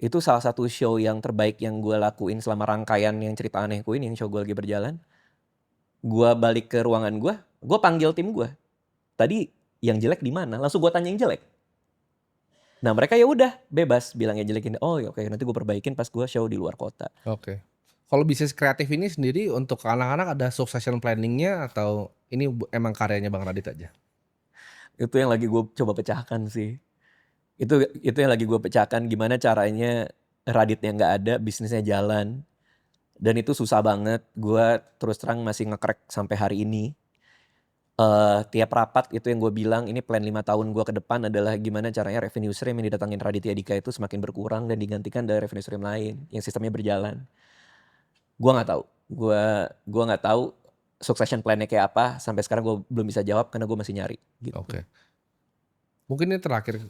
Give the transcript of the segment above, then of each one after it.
Itu salah satu show yang terbaik yang gue lakuin selama rangkaian yang Cerita Anehku ini, yang show gue lagi berjalan. Gue balik ke ruangan gue panggil tim gue. Tadi yang jelek di mana? Langsung gue tanya yang jelek. Nah mereka ya udah bebas bilang yang jelek ini. Oh ya oke, nanti gue perbaikin pas gue show di luar kota. Oke. Kalau bisnis kreatif ini sendiri untuk anak-anak ada succession planning-nya atau ini emang karyanya Bang Radit aja? Itu yang lagi gue coba pecahkan sih. Itu yang lagi gue pecahkan, gimana caranya Raditnya nggak ada, bisnisnya jalan. Dan itu susah banget. Gue terus terang masih nge-crack sampai hari ini. Tiap rapat itu yang gue bilang, ini plan 5 tahun gue ke depan adalah gimana caranya revenue stream yang didatangin Raditya Dika itu semakin berkurang dan digantikan dari revenue stream lain yang sistemnya berjalan. Gue nggak tahu. Gue nggak tahu succession plan-nya kayak apa. Sampai sekarang gue belum bisa jawab karena gue masih nyari. Gitu. Oke. Mungkin ini terakhir.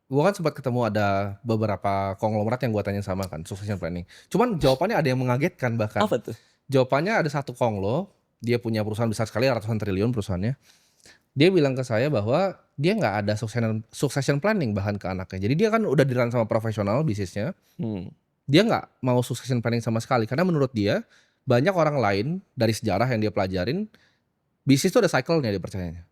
Gue kan sempat ketemu ada beberapa konglomerat yang gue tanya sama kan succession planning. Cuman jawabannya ada yang mengagetkan bahkan. Apa tuh? Jawabannya ada satu konglo, dia punya perusahaan besar sekali, ratusan triliun perusahaannya. Dia bilang ke saya bahwa dia nggak ada succession planning bahkan ke anaknya. Jadi dia kan udah di-run sama profesional bisnisnya. Dia nggak mau succession planning sama sekali karena menurut dia banyak orang lain dari sejarah yang dia pelajarin, bisnis itu ada cycle-nya dia percayanya.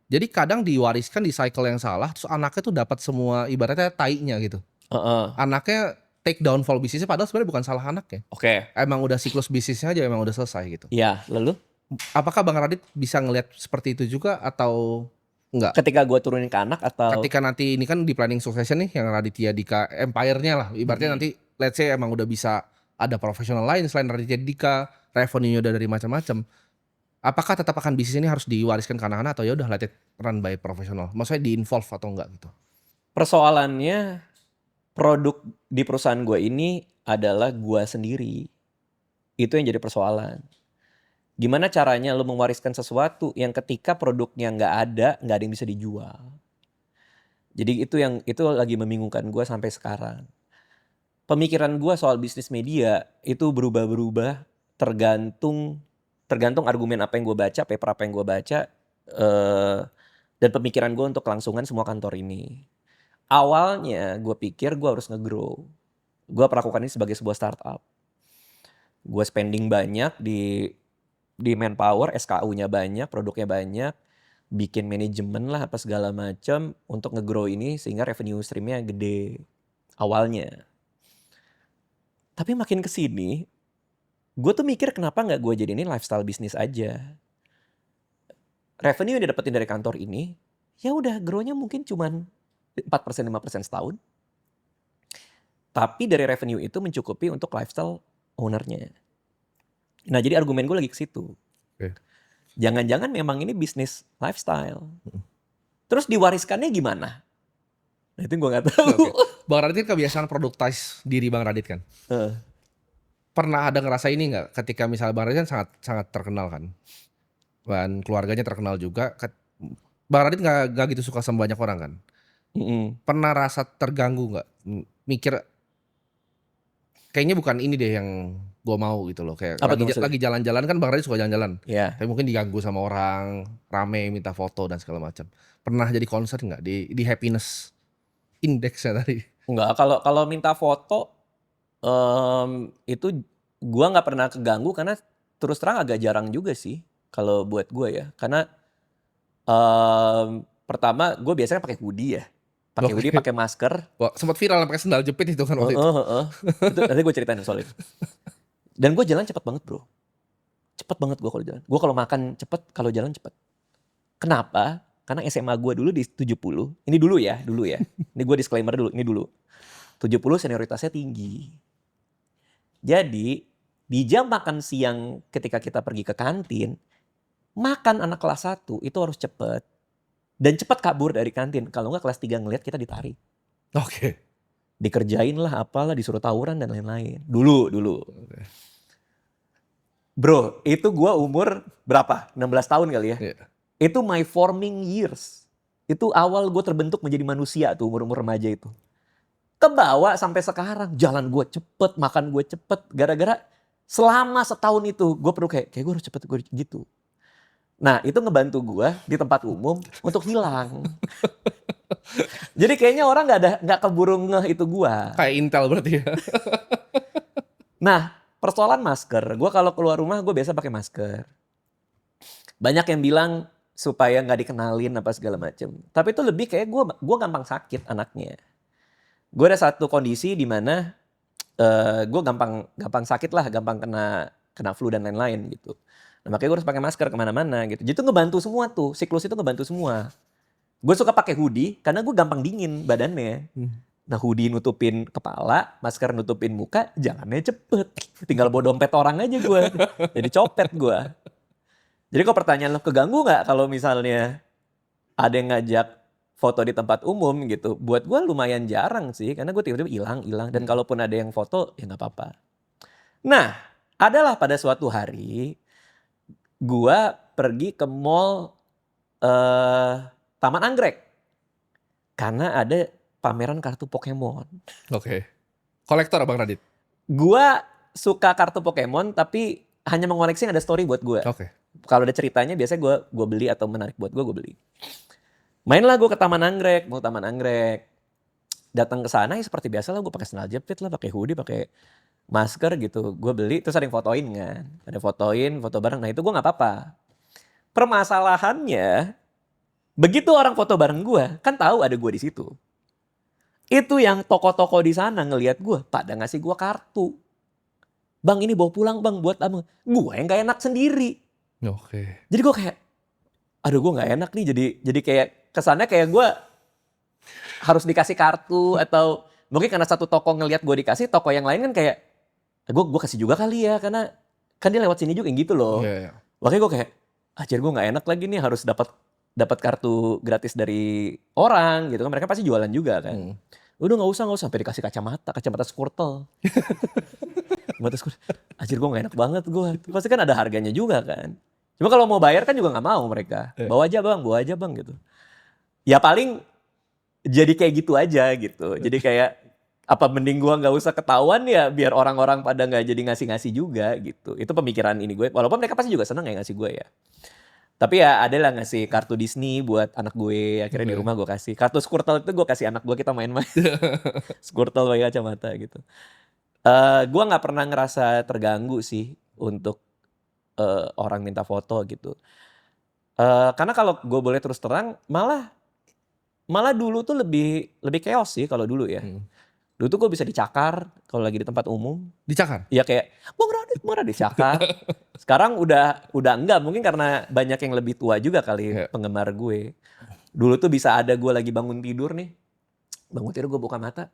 Jadi kadang diwariskan di cycle yang salah, terus anaknya tuh dapat semua ibaratnya tai-nya gitu. Anaknya take downfall bisnisnya padahal sebenarnya bukan salah anaknya. Oke. Emang udah siklus bisnisnya aja emang udah selesai gitu. Iya, lalu? Apakah Bang Radit bisa ngelihat seperti itu juga atau enggak? Ketika gue turunin ke anak atau? Ketika nanti ini kan di planning succession nih yang Raditya Dika empire-nya lah. Ibaratnya nanti let's say emang udah bisa ada profesional lain selain Raditya Dika, revenue-nya udah dari macam-macam. Apakah tetap akan bisnis ini harus diwariskan ke anak-anak atau ya udah let it run by profesional? Maksudnya di-involve atau enggak gitu? Persoalannya produk di perusahaan gue ini adalah gue sendiri. Itu yang jadi persoalan. Gimana caranya lo mewariskan sesuatu yang ketika produknya nggak ada yang bisa dijual. Jadi itu lagi membingungkan gue sampai sekarang. Pemikiran gue soal bisnis media itu berubah-berubah tergantung argumen apa yang gue baca, paper apa yang gue baca, dan pemikiran gue untuk kelangsungan semua kantor ini. Awalnya gue pikir gue harus nge-grow. Gue melakukan ini sebagai sebuah startup. Gue spending banyak di manpower, SKU-nya banyak, produknya banyak, bikin manajemen lah apa segala macam untuk nge-grow ini sehingga revenue stream-nya gede awalnya. Tapi makin kesini, gue tuh mikir kenapa nggak gue jadi ini lifestyle bisnis aja. Revenue yang didapetin dari kantor ini, ya udah grow-nya mungkin cuman 4% 5% setahun. Tapi dari revenue itu mencukupi untuk lifestyle ownernya. Nah jadi argumen gue lagi ke situ. Jangan-jangan memang ini bisnis lifestyle. Terus diwariskannya gimana? Nah itu gue gak tahu. Bang Radit kan kebiasaan productize diri Bang Radit kan. Pernah ada ngerasa ini nggak ketika misalnya Bang Radit kan sangat terkenal kan. Dan keluarganya terkenal juga. Bang Radit nggak gitu suka sama banyak orang kan. Pernah rasa terganggu nggak? Mikir kayaknya bukan ini deh yang gue mau gitu loh. Kayak lagi jalan-jalan kan Bang Radit suka jalan-jalan. Yeah. Tapi mungkin diganggu sama orang, rame minta foto dan segala macam. Pernah jadi concern nggak di happiness index-nya tadi? Enggak, kalau minta foto itu gue nggak pernah keganggu karena terus terang agak jarang juga sih kalau buat gue ya. Karena pertama gue biasanya pakai hoodie ya. Pakai hoodie, pakai masker. Wah, sempat viral pakai sendal jepit itu kan waktu itu. Itu nanti gue ceritain soal itu. Dan gue jalan cepet banget bro. Cepet banget gue kalau jalan. Gue kalau makan cepet, kalau jalan cepet. Kenapa? Karena SMA gue dulu di 70. Ini dulu ya. Ini gue disclaimer dulu, ini dulu. 70 senioritasnya tinggi. Jadi di jam makan siang ketika kita pergi ke kantin, makan anak kelas 1 itu harus cepet. Dan cepat kabur dari kantin. Kalau nggak kelas 3 ngeliat kita ditarik. Oke. Dikerjain lah apalah, disuruh tawuran dan lain-lain. Dulu. Bro, itu gue umur berapa? 16 tahun kali ya. Itu my forming years. Itu awal gue terbentuk menjadi manusia tuh umur-umur remaja itu. Kebawa sampai sekarang. Jalan gue cepet, makan gue cepet. Gara-gara selama setahun itu gue perlu kayak gue harus cepet gue gitu. Nah itu ngebantu gue di tempat umum untuk hilang. Jadi kayaknya orang nggak keburu ngeh itu gua. Kayak Intel berarti ya. Nah, persoalan masker. Gua kalau keluar rumah gue biasa pakai masker. Banyak yang bilang supaya nggak dikenalin apa segala macem. Tapi itu lebih kayak gue gampang sakit anaknya. Gue ada satu kondisi di mana gue gampang sakit lah, gampang kena flu dan lain-lain gitu. Nah, makanya gue harus pakai masker kemana-mana gitu. Jadi itu ngebantu semua tuh, siklus itu ngebantu semua. Gue suka pakai hoodie karena gue gampang dingin badannya. Nah, hoodie nutupin kepala, masker nutupin muka, jalannya cepet. Tinggal bawa dompet orang aja gue. Jadi copet gue. Jadi kalau pertanyaan lo, keganggu nggak kalau misalnya ada yang ngajak foto di tempat umum gitu? Buat gue lumayan jarang sih, karena gue tiba-tiba hilang. Dan kalaupun ada yang foto, ya nggak apa-apa. Nah, adalah pada suatu hari, gue pergi ke mall Taman Anggrek. Karena ada pameran kartu Pokemon. Oke. Kolektor Bang Radit? Gue suka kartu Pokemon, tapi hanya mengoleksi yang ada story buat gue. Oke. Kalau ada ceritanya biasanya gue beli atau menarik buat gue beli. Mainlah gue ke Taman Anggrek, mau Taman Anggrek. Datang ke sana ya seperti biasa lah, gue pakai sandal jepit lah, pakai hoodie, pakai masker gitu. Gue beli, terus ada yang fotoin kan. Ada fotoin, foto bareng. Nah itu gue nggak apa-apa. Permasalahannya, begitu orang foto bareng gue, kan tahu ada gue di situ. Itu yang toko-toko di sana ngelihat gue, pada ngasih gue kartu. Bang ini bawa pulang bang buat abang. Gue yang gak enak sendiri. Oke. Jadi gue kayak, aduh gue gak enak nih. Jadi kayak kesannya kayak gue harus dikasih kartu. Atau mungkin karena satu toko ngelihat gue dikasih, toko yang lain kan kayak, gue kasih juga kali ya. Karena kan dia lewat sini juga yang gitu loh. Iya. Makanya gue kayak, jadi gue gak enak lagi nih harus dapat kartu gratis dari orang gitu kan. Mereka pasti jualan juga kan. Udah gak usah sampai dikasih kacamata Squirtle. Gue gak enak banget gue. Pasti kan ada harganya juga kan. Cuma kalau mau bayar kan juga gak mau mereka. Bawa aja bang gitu. Ya paling jadi kayak gitu aja gitu. Jadi kayak apa mending gue gak usah ketahuan ya biar orang-orang pada gak jadi ngasih-ngasih juga gitu. Itu pemikiran ini gue. Walaupun mereka pasti juga seneng ya ngasih gue ya. Tapi ya ada lah ngasih kartu Disney buat anak gue. Akhirnya di rumah gue kasih. Kartu Squirtle itu gue kasih anak gue, kita main-main. Squirtle pakai kacamata gitu. Gue gak pernah ngerasa terganggu sih untuk orang minta foto gitu. Karena kalau gue boleh terus terang, malah dulu tuh lebih chaos sih kalau dulu ya. Dulu tuh gue bisa dicakar kalau lagi di tempat umum. Dicakar? Ya kayak, Bang Radit dicakar. Sekarang udah enggak, mungkin karena banyak yang lebih tua juga kali penggemar gue. Dulu tuh bisa ada gue lagi bangun tidur nih. Bangun tidur gue buka mata.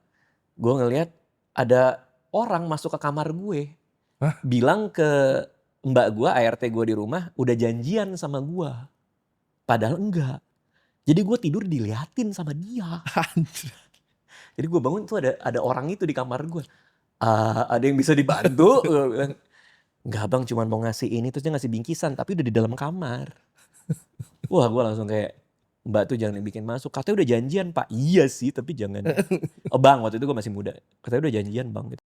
Gue ngelihat ada orang masuk ke kamar gue. Hah? Bilang ke mbak gue, ART gue di rumah, udah janjian sama gue. Padahal enggak. Jadi gue tidur diliatin sama dia. Jadi gue bangun tuh ada orang itu di kamar gue. Ada yang bisa dibantu? Gue bilang, enggak bang, cuma mau ngasih ini. Terus dia ngasih bingkisan, tapi udah di dalam kamar. Wah gue langsung kayak, mbak tuh jangan dibikin masuk. Katanya udah janjian pak. Iya sih, tapi jangan. Oh bang, waktu itu gue masih muda. Katanya udah janjian bang.